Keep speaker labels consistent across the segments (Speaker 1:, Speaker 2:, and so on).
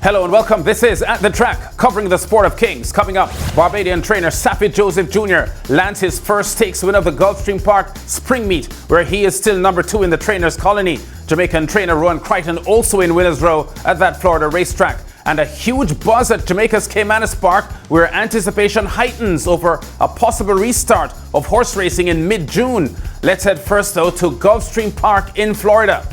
Speaker 1: Hello and welcome. This is At The Track, covering the sport of kings. Coming up, Barbadian trainer Saffie Joseph Jr. lands his first stakes win of the Gulfstream Park Spring meet, where he is still number 2 in the trainers' colony. Jamaican trainer Rohan Crichton also in winner's row at that Florida racetrack. And a huge buzz at Jamaica's Caymanas Park, where anticipation heightens over a possible restart of horse racing in mid-June. Let's head first, though, to Gulfstream Park in Florida.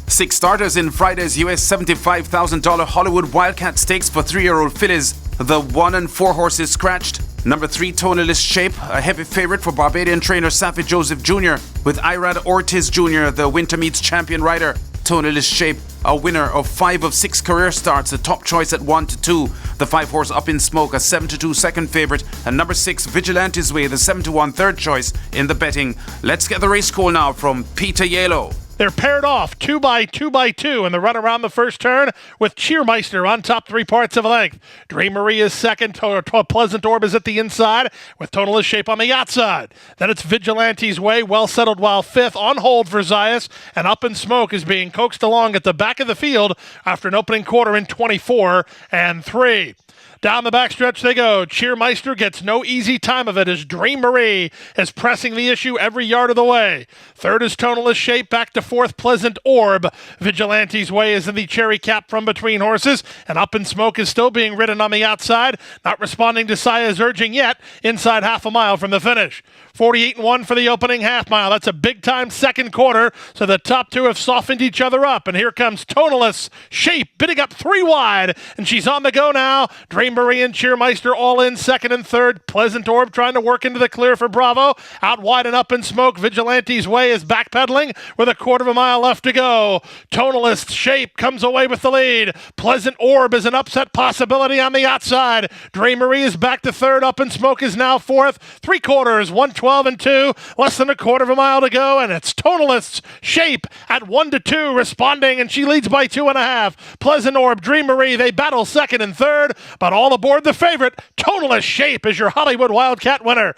Speaker 1: 6 starters in Friday's US $75,000 Hollywood Wildcat Stakes for 3-year-old fillies. The 1 and 4 horses scratched. Number 3, Tonalist Shape, a heavy favourite for Barbadian trainer Safi Joseph Jr. with Irad Ortiz Jr., the winter meets champion rider. Tonalist Shape, a winner of 5 of 6 career starts, a top choice at 1-2. The 5-horse Up in Smoke, a 7-2 second favourite, and number 6, Vigilante's Way, the 7-1 third choice in the betting. Let's get the race call now from Peter Yalo.
Speaker 2: They're paired off 2 by 2 by 2 in the run around the first turn, with Cheermeister on top 3 parts of a length. Dream Marie is second. Pleasant Orb is at the inside, with Tonalist Shape on the outside. Then it's Vigilante's Way, well settled while 5th, on hold for Zayas, and Up in Smoke is being coaxed along at the back of the field after an opening quarter in 24 and 3. Down the backstretch they go. Cheermeister gets no easy time of it as Dream Marie is pressing the issue every yard of the way. Third is Tonalist Shape, back to 4th, Pleasant Orb. Vigilante's Way is in the cherry cap from between horses, and Up in Smoke is still being ridden on the outside, not responding to Saya's urging yet, inside half a mile from the finish. 48-1 for the opening half mile. That's a big-time second quarter, so the top 2 have softened each other up, and here comes Tonalist Shape, bidding up 3 wide, and she's on the go now. Dream Marie and Cheermeister all in second and third. Pleasant Orb trying to work into the clear for Bravo. Out wide and Up in Smoke. Vigilante's Way is backpedaling with a quarter of a mile left to go. Tonalist Shape comes away with the lead. Pleasant Orb is an upset possibility on the outside. Dream Marie is back to third. Up in Smoke is now 4th. 3 quarters, 1:12 and 2. Less than a quarter of a mile to go, and it's Tonalist Shape at 1-2 responding, and she leads by 2.5. Pleasant Orb, Dream Marie, they battle second and third, but all aboard the favorite. Tonalist Shape is your Hollywood Wildcat winner.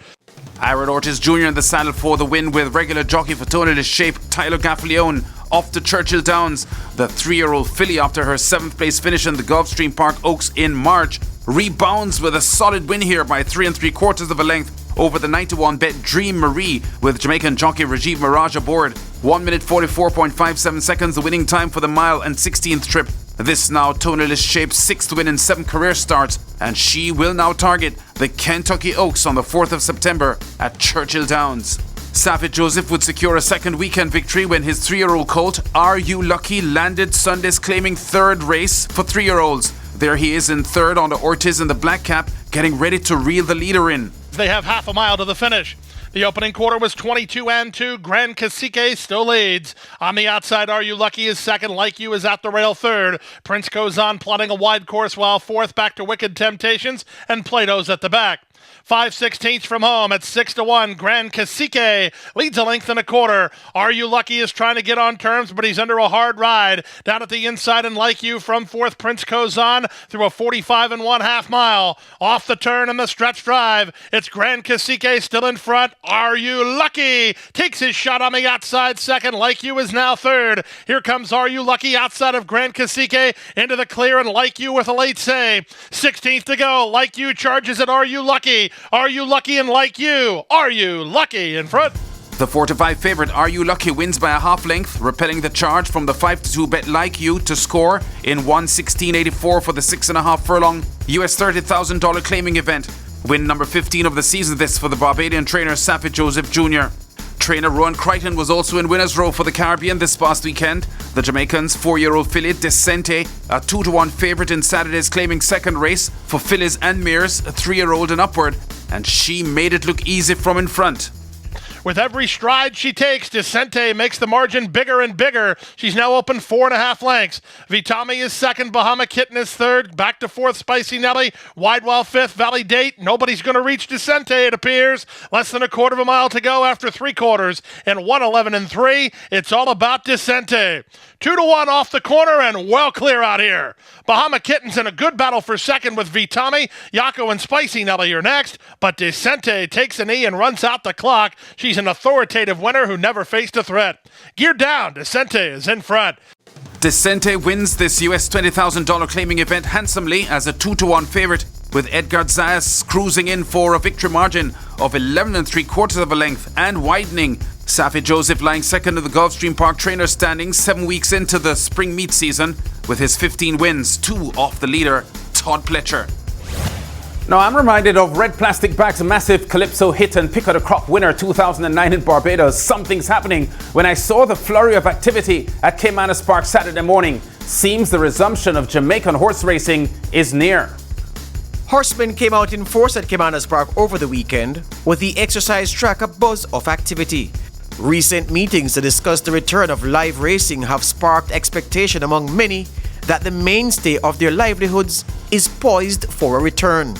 Speaker 1: Irad Ortiz Jr. in the saddle for the win, with regular jockey for Tonalist Shape, Tyler Gaffalione, off to Churchill Downs. The 3-year-old filly, after her 7th place finish in the Gulfstream Park Oaks in March, rebounds with a solid win here by 3 3/4 of a length over the 9-1 bet Dream Marie, with Jamaican jockey Rajiv Mirage aboard. 1 minute 44.57 seconds, the winning time for the mile and 16th trip. This now Tonalist Shape's 6th win in 7 career starts, and she will now target the Kentucky Oaks on the 4th of September at Churchill Downs. Saffie Joseph would secure a second weekend victory when his 3-year-old colt, Are You Lucky, landed Sunday's claiming 3rd race for 3-year-olds. There he is in 3rd on the Ortiz in the black cap, getting ready to reel the leader in.
Speaker 2: They have half a mile to the finish. The opening quarter was 22 and 2. Grand Cacique still leads. On the outside, Are You Lucky is second. Like You is at the rail third. Prince goes on plotting a wide course while 4th, back to Wicked Temptations, and Plato's at the back. 5/16 from home at 6-1. Grand Cacique leads a length and a quarter. Are You Lucky is trying to get on terms, but he's under a hard ride. Down at the inside, and Like You from 4th, Prince goes on through a 45 1/2 mile. Off the turn and the stretch drive. It's Grand Cacique still in front. Are You Lucky takes his shot on the outside second. Like You is now third. Here comes Are You Lucky outside of Grand Cacique into the clear, and Like You with a late say. 16th to go. Like You charges at Are You Lucky. Are You Lucky and Like You. Are You Lucky in front.
Speaker 1: The 4-5 favourite Are You Lucky wins by a half length, repelling the charge from the 5-2 bet Like You to score in 1:16.84 for the 6.5 furlong US $30,000 claiming event. Win number 15 of the season, this for the Barbadian trainer Safi Joseph Jr. Trainer Rohan Crichton was also in winner's row for the Caribbean this past weekend. The Jamaican's 4-year-old filly Descente, a 2-1 favourite in Saturday's claiming second race for fillies and mares, a 3-year-old and upward, and she made it look easy from in front.
Speaker 2: With every stride she takes, Descente makes the margin bigger and bigger. She's now open 4.5 lengths. Vitami is second, Bahama Kitten is third, back to 4th, Spicy Nelly, Widewell 5th, Valley Date. Nobody's going to reach Descente, it appears. Less than a quarter of a mile to go after 3 quarters. In 1:11 and 3, it's all about Descente. 2-1 off the corner and well clear out here. Bahama Kitten's in a good battle for second with Vitami. Yako and Spicy Nelly are next, but Descente takes a knee and runs out the clock. She's an authoritative winner who never faced a threat. Geared down, Descente is in front.
Speaker 1: Descente wins this US $20,000 claiming event handsomely as a 2-1 favorite, with Edgar Zayas cruising in for a victory margin of 11 3/4 of a length and widening. Safi Joseph lying second in the Gulfstream Park trainer standings 7 weeks into the spring meet season with his 15 wins, 2 off the leader, Todd Pletcher. Now, I'm reminded of Red Plastic Bag's massive Calypso hit and pick of the crop winner 2009 in Barbados. Something's happening when I saw the flurry of activity at Caymanas Park Saturday morning. Seems the resumption of Jamaican horse racing is near.
Speaker 3: Horsemen came out in force at Caymanas Park over the weekend, with the exercise track a buzz of activity. Recent meetings to discuss the return of live racing have sparked expectation among many that the mainstay of their livelihoods is poised for a return.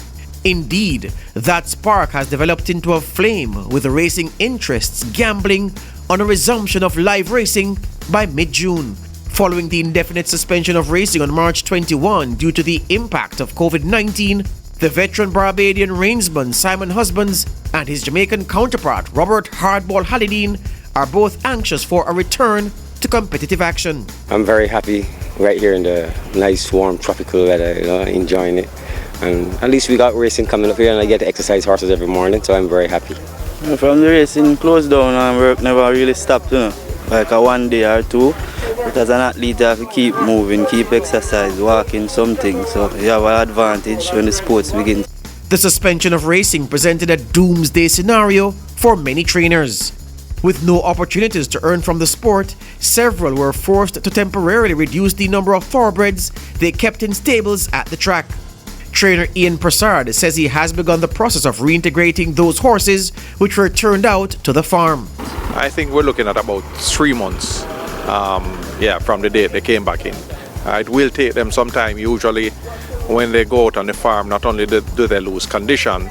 Speaker 3: Indeed, that spark has developed into a flame, with the racing interests gambling on a resumption of live racing by mid-June, following the indefinite suspension of racing on March 21 due to the impact of COVID-19. The veteran Barbadian reinsman Simon Husbands and his Jamaican counterpart Robert Hardball Hallideen are both anxious for a return to competitive action.
Speaker 4: I'm very happy right here in the nice warm tropical weather, enjoying it. And at least we got racing coming up here and I get to exercise horses every morning, so I'm very happy.
Speaker 5: From the racing closed down and work never really stopped, like a 1 day or 2. But as an athlete, you have to keep moving, keep exercise, walking, something. So you have an advantage when the sports begins.
Speaker 3: The suspension of racing presented a doomsday scenario for many trainers. With no opportunities to earn from the sport, several were forced to temporarily reduce the number of thoroughbreds they kept in stables at the track. Trainer Ian Prasad says he has begun the process of reintegrating those horses which were turned out to the farm.
Speaker 6: I think we're looking at about 3 months, from the date they came back in. It will take them some time. Usually when they go out on the farm, not only do they lose condition,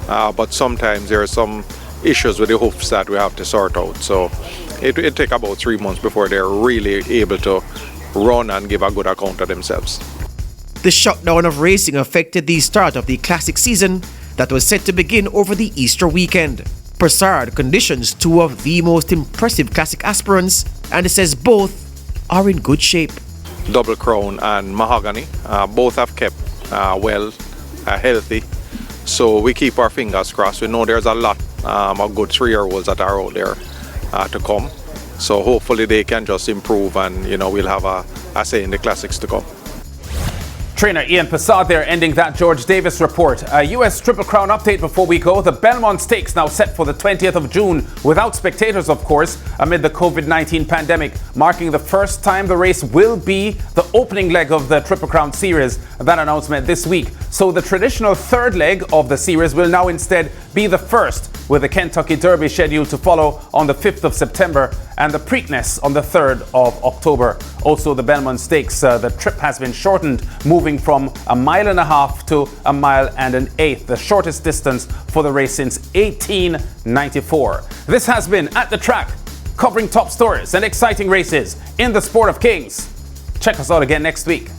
Speaker 6: but sometimes there are some issues with the hoofs that we have to sort out. So it take about 3 months before they're really able to run and give a good account of themselves.
Speaker 3: The shutdown of racing affected the start of the classic season that was set to begin over the Easter weekend. Prasad conditions 2 of the most impressive classic aspirants and says both are in good shape.
Speaker 6: Double Crown and Mahogany, both have kept healthy. So we keep our fingers crossed. We know there's a lot of good 3-year-olds that are out there to come. So hopefully they can just improve and, we'll have a say in the classics to come.
Speaker 1: Trainer Ian Prasad there ending that George Davis report. A US Triple Crown update before we go. The Belmont Stakes now set for the 20th of June without spectators, of course, amid the COVID-19 pandemic, marking the first time the race will be the opening leg of the Triple Crown series. That announcement this week. So the traditional third leg of the series will now instead be the first, with the Kentucky Derby scheduled to follow on the 5th of September and the Preakness on the 3rd of October. Also the Belmont Stakes, the trip has been shortened, moving from 1.5 miles to 1.1 miles, the shortest distance for the race since 1894. This has been At The Track, covering top stories and exciting races in the sport of kings. Check us out again next week.